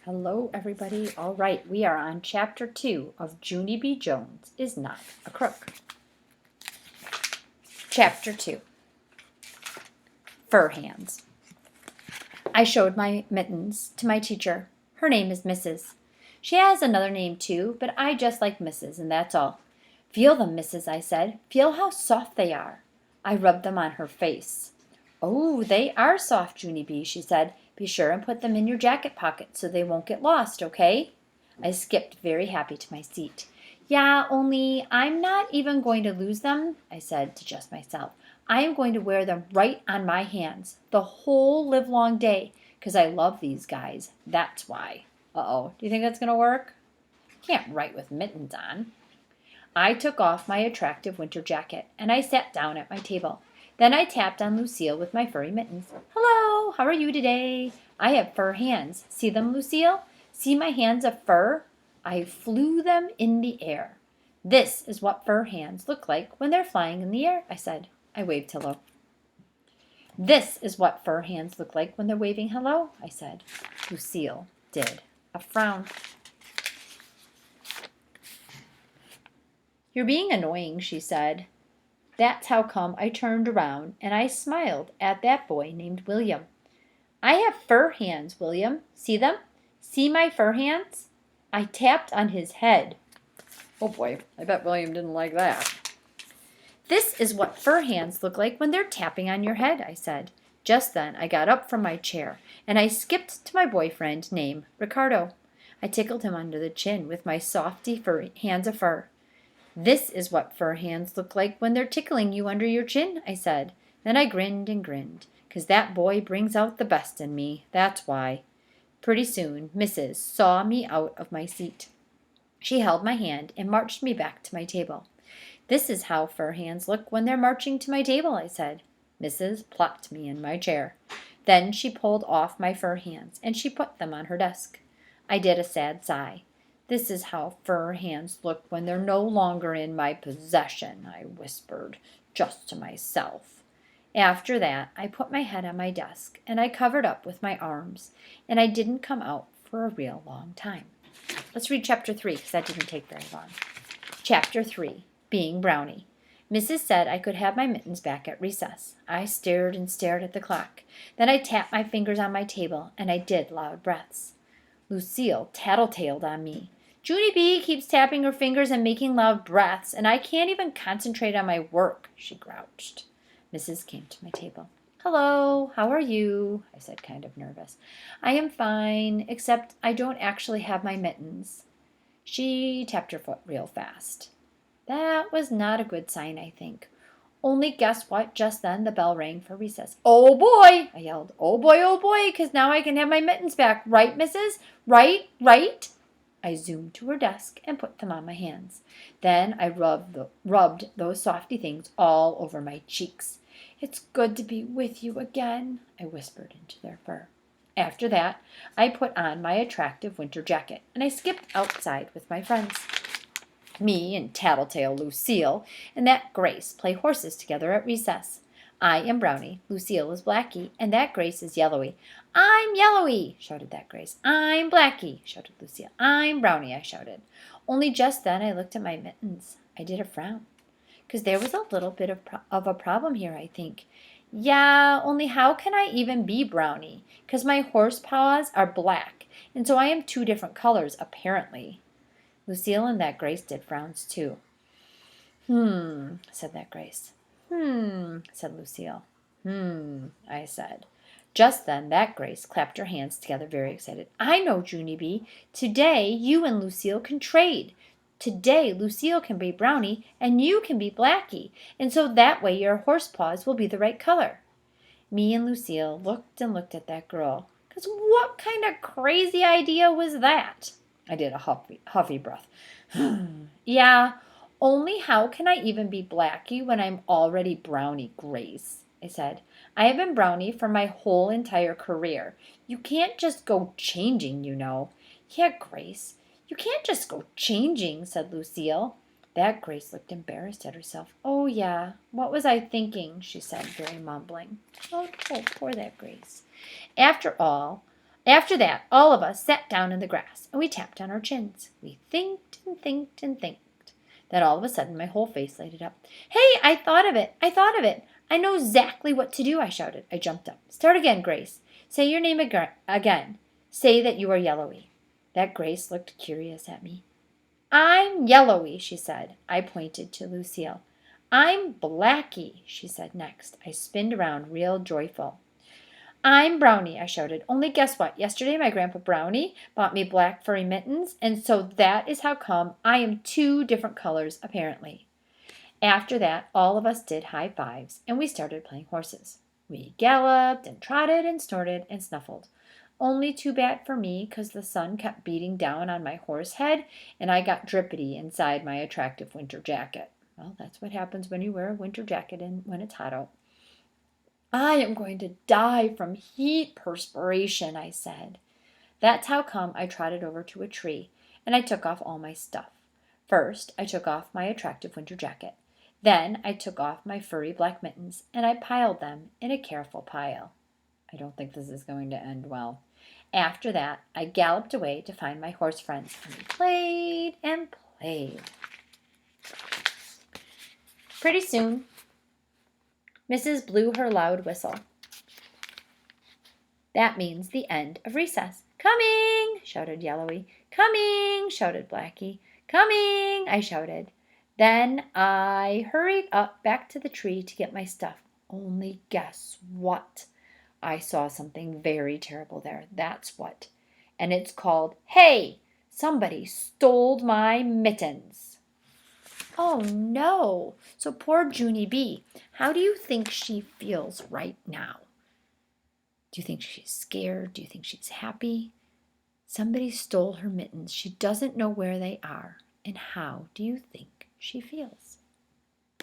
Hello, everybody. All right, we are on Chapter 2 of Junie B. Jones is Not a Crook. Chapter 2, Fur Hands. I showed my mittens to my teacher. Her name is Mrs. She has another name, too, but I just like Mrs., and that's all. Feel them, Mrs., I said. Feel how soft they are. I rubbed them on her face. Oh, they are soft, Junie B., she said. Be sure and put them in your jacket pocket so they won't get lost, okay? I skipped very happy to my seat. Yeah, only I'm not even going to lose them, I said to just myself. I am going to wear them right on my hands the whole livelong day because I love these guys. That's why. Uh-oh, do you think that's going to work? Can't write with mittens on. I took off my attractive winter jacket and I sat down at my table. Then I tapped on Lucille with my furry mittens. Hello, how are you today? I have fur hands. See them, Lucille? See my hands of fur? I flew them in the air. This is what fur hands look like when they're flying in the air, I said. I waved hello. This is what fur hands look like when they're waving hello, I said. Lucille did a frown. You're being annoying, she said. That's how come I turned around and I smiled at that boy named William. I have fur hands, William. See them? See my fur hands? I tapped on his head. Oh boy, I bet William didn't like that. This is what fur hands look like when they're tapping on your head, I said. Just then I got up from my chair and I skipped to my boyfriend named Ricardo. I tickled him under the chin with my softy hands of fur. This is what fur hands look like when they're tickling you under your chin, I said. Then I grinned and grinned, 'cause that boy brings out the best in me, that's why. Pretty soon, Mrs. saw me out of my seat. She held my hand and marched me back to my table. This is how fur hands look when they're marching to my table, I said. Mrs. plopped me in my chair. Then she pulled off my fur hands and she put them on her desk. I did a sad sigh. This is how fur hands look when they're no longer in my possession, I whispered, just to myself. After that, I put my head on my desk, and I covered up with my arms, and I didn't come out for a real long time. Let's read Chapter 3, because that didn't take very long. Chapter 3, Being Brownie. Mrs. said I could have my mittens back at recess. I stared and stared at the clock. Then I tapped my fingers on my table, and I did loud breaths. Lucille tattletaled on me. Junie B. keeps tapping her fingers and making loud breaths, and I can't even concentrate on my work, she grouched. Mrs. came to my table. Hello, how are you? I said, kind of nervous. I am fine, except I don't actually have my mittens. She tapped her foot real fast. That was not a good sign, I think. Only guess what? Just then the bell rang for recess. Oh boy, I yelled. Oh boy, because now I can have my mittens back. Right, Mrs.? Right? I zoomed to her desk and put them on my hands. Then I rubbed those softy things all over my cheeks. It's good to be with you again, I whispered into their fur. After that, I put on my attractive winter jacket, and I skipped outside with my friends. Me and Tattletale Lucille and that Grace play horses together at recess. I am Brownie, Lucille is Blackie, and that Grace is Yellowy. I'm Yellowy, shouted that Grace. I'm Blackie, shouted Lucille. I'm Brownie, I shouted. Only just then I looked at my mittens. I did a frown, 'cause there was a little bit of a problem here, I think. Yeah, only how can I even be Brownie? 'Cause my horse paws are black, and so I am two different colors, apparently. Lucille and that Grace did frowns, too. Said that Grace. Said Lucille. I said. Just then that Grace clapped her hands together very excited. I know, Junie B. Today you and Lucille can trade. Today Lucille can be Brownie and you can be Blackie, and so that way your horse paws will be the right color. Me and Lucille looked and looked at that girl, 'cause what kind of crazy idea was that? I did a huffy breath. Yeah, only how can I even be Blackie when I'm already Brownie Grace? I said. I have been Brownie for my whole entire career. You can't just go changing, you know. Yeah, Grace, you can't just go changing, said Lucille. That Grace looked embarrassed at herself. Oh, yeah, what was I thinking, she said, very mumbling. Oh, poor that Grace. After all, After that, all of us sat down in the grass, and we tapped on our chins. We thinked and thinked and thinked. Then all of a sudden, my whole face lighted up. "Hey, I thought of it! I thought of it! I know exactly what to do," I shouted. I jumped up. "Start again, Grace. Say your name again. Say that you are Yellowy." That Grace looked curious at me. "I'm Yellowy," she said. I pointed to Lucille. "I'm Blacky," she said next. I spinned around real joyful. "I'm Brownie," I shouted. "Only guess what? Yesterday my Grandpa Brownie bought me black furry mittens, and so that is how come I am two different colors, apparently." After that, all of us did high fives, and we started playing horses. We galloped and trotted and snorted and snuffled. Only too bad for me, 'cause the sun kept beating down on my horse head, and I got drippity inside my attractive winter jacket. Well, that's what happens when you wear a winter jacket and when it's hot out. "I am going to die from heat perspiration," I said. That's how come I trotted over to a tree, and I took off all my stuff. First, I took off my attractive winter jacket. Then I took off my furry black mittens, and I piled them in a careful pile. I don't think this is going to end well. After that, I galloped away to find my horse friends, and we played and played. Pretty soon, Mrs. blew her loud whistle. That means the end of recess. "Coming!" shouted Yellowy. "Coming!" shouted Blacky. "Coming!" I shouted. Then I hurried up back to the tree to get my stuff. Only guess what? I saw something very terrible there, that's what. And it's called, "Hey! Somebody stole my mittens." Oh no! So poor Junie B. How do you think she feels right now? Do you think she's scared? Do you think she's happy? Somebody stole her mittens. She doesn't know where they are. And how do you think she feels?